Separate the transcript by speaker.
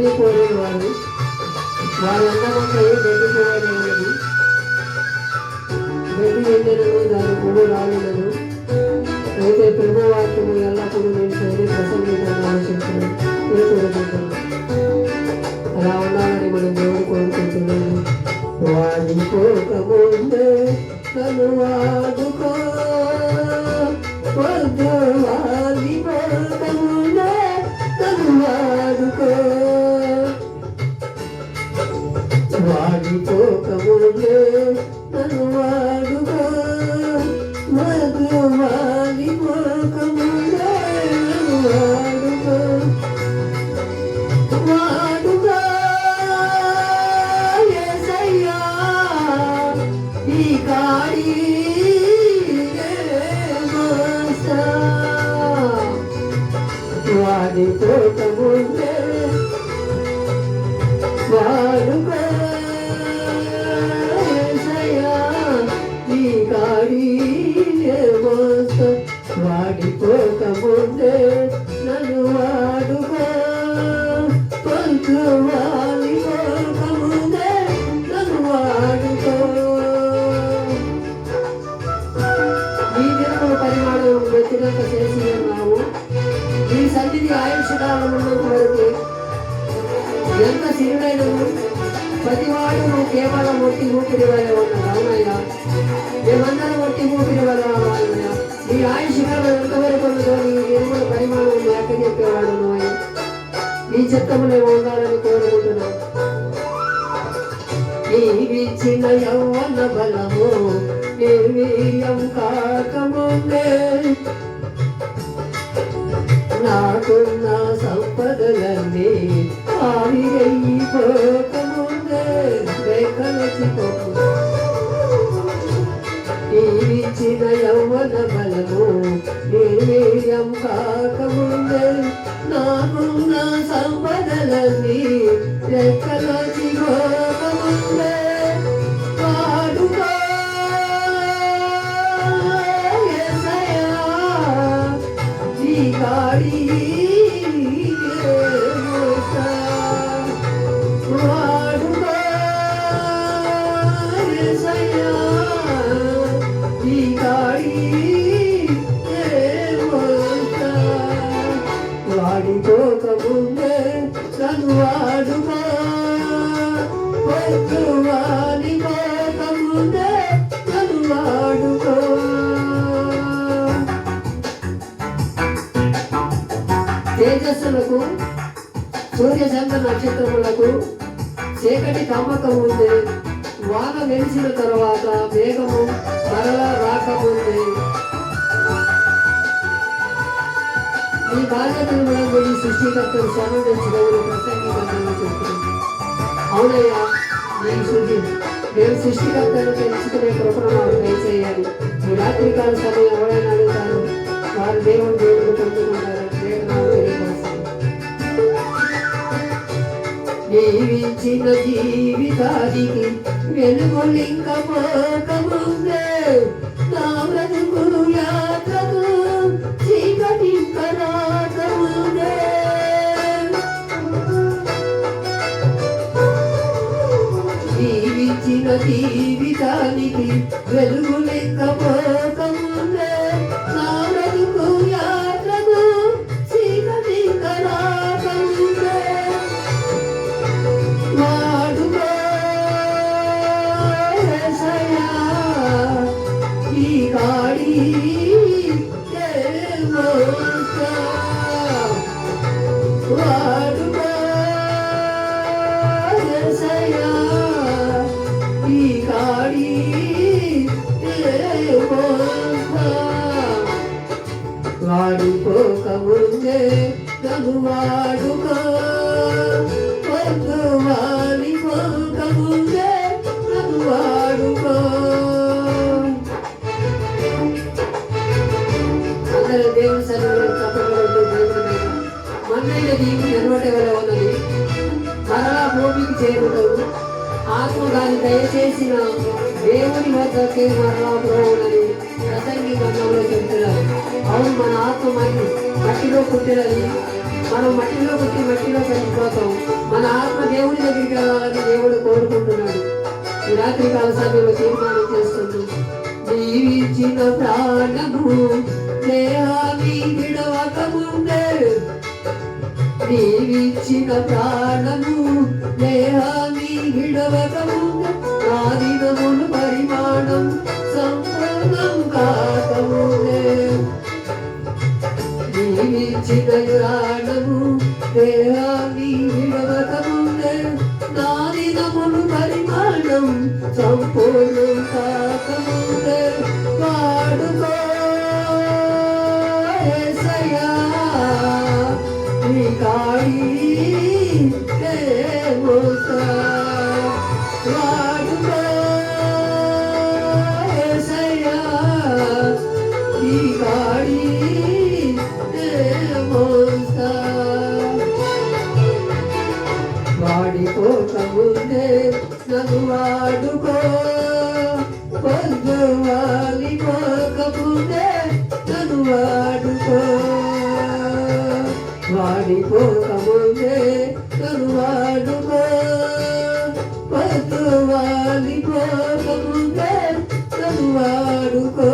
Speaker 1: ఏమీ కోరేరు వారు. వారి అందమంతా గడ్డిపోవడేది. గడ్డి ఎండినను దాని పువ్వు రాలినను. అయితే ప్రభు వాక్యము ఎల్లప్పుడూ నేను శైలి ప్రసంగించాలని ఆలోచించాను. అలా ఉండాలని మనం దేవుడు కోరుకుంటున్నాను. వాడుకోకముందే నన్ను వాడుకో, వద్దు వాడిపోకముందే నన్ను వాడుకో, వాడిపోకముందే నన్ను వాడుకో, వద్దు వాడిపోకముందే నన్ను వాడుకో, వాడుకో యేసయ్యా ఈ కాడి మోసా, వాడిపోకముందే వాడుకో యేసయ్యా ఈ కాడి మోసా, వాడిపోకముందే నన్ను వాడుకో, కొంచెం వాడిపోకముందే నన్ను వాడుకో. ఈ దినముల పరిమాణం వ్యక్తిగత చేసి ఉన్నాము. ఈ సన్నిధి ఆయుష్కాలం ఉన్నంత వరకు ఎంత సిరుడైనను ప్రతివాడు నువ్వు కేవలం ఒట్టి ఊపిరి వల్ల ఉన్నాడు. అవునయ్యా, మేమందరం ఒట్టి ఊపిరి వల్ల వాళ్ళయ్యా. నీ ఆయుష్కాలం ఎంతవరకు ఉన్నదో నీ దినముల పరిమాణం లేక చెప్పేవాడు నువ్వు. నీ చిత్తములే ఉండాలని కోరుకుంటున్నావు. నీవిచ్చిన యవ్వన బలము నిర్వీర్యం కాకముందే, నాకున్న సంపదలన్నీ ఆవిరైపోకముందే రేఖలచిపోకు. నీవిచ్చిన యవ్వన బలము నిర్వీర్యం కాకముందే, నాకున్న సంపదలన్నీ రేఖలచిపోకముందే, వాడుకో యేసయ్యా ఈ కాడి మోసా, వాడుకో యేసయ్యా ఈ కాడి మోసా, వాడిపోకముందే నన్ను వాడుకో, వద్దు వాడిపోకముందే నన్ను వాడుకో. తేజస్సులకు సూర్య చంద్ర నక్షత్రములకు చీకటి కమ్మకముందే, వాన వెలిసిన తర్వాత మేఘము మరలా రాకముందే, ఈ బాధ్యతను మనం ఈ సృష్టికర్తను సంబంధించిన ప్రసంగీకరణలో చెప్తున్నాం. అవునయ్యా, నీ శుద్ధి నేను సృష్టికర్తను తెలుసుకునే కృపను నాకు దయచేయాలి. ఈ రాత్రికాల సమయం ఎవరైనా అడుగుతారు, వారు దేవుడు పొందుకుంటారు. నీవిచ్చిన జీవితానికి వెలుగులింకపోకముందే, నా బ్రతుకు యాత్రకు చీకటి రాకముందే, నీవిచ్చిన జీవితానికి వెలుగులింకపోకముందే, నా బ్రతుకు యాత్రకు చీకటి రాకముందే, వాడుకో యేసయ్యా ఈ కాడి మోసా, వాడుకో యేసయ్యా ఈ కాడి మోసా, వాడుకోకముందే నన్ను వాడుకో, వద్దు వాడిపోకముందే నన్ను వాడుకో. అందరూ దేవుని సన్నిధిలో తప్పకూడదు. మన్నైన నీకు ఎన్నోటి వల్ల ఉన్నది, మరలా భూమికి చేరుటవు. ఆత్మ దాన్ని దయచేసిన దేవుని వద్దకే మరలా పోవునని ప్రసంగి గ్రంథంలో చెప్తున్నారు. అవును, మన ఆత్మ మట్టిలో పుట్టినది. మనం మట్టిలో పుట్టి మట్టిలో కలిసిపోతాం. మన ఆత్మ దేవుడి దగ్గరికి వెళ్ళాలని దేవుడు కోరుకుంటున్నాడు. ఈ రాత్రి కాల సమయంలో తీర్మానం చేస్తున్నాం. జీవించిన ప్రాణము దేహాన్ని విడవక ముందే, జీవించిన ప్రాణము దేహాన్ని విడవక ముందే, నా దినములు పరిమాణం సంపూర్ణం కాకముందే, జీవించిన ప్రాణము దేహాన్ని విడవక ముందే, నా దినములు పరిమాణం సంపూర్ణం కాకముందే, వాడుకో యేసయ్యా నీ కాడి మోసా, వాడుకో యేసయ్యా నీ కాడి మోసా, వాడిపోకముందే నన్ను వాడుకో, పొద్దువాలి పోకముందే నన్ను వాడుకో, వాడిపోకముందే నన్ను వాడుకో, పొద్దువాలి పోకముందే నన్ను వాడుకో.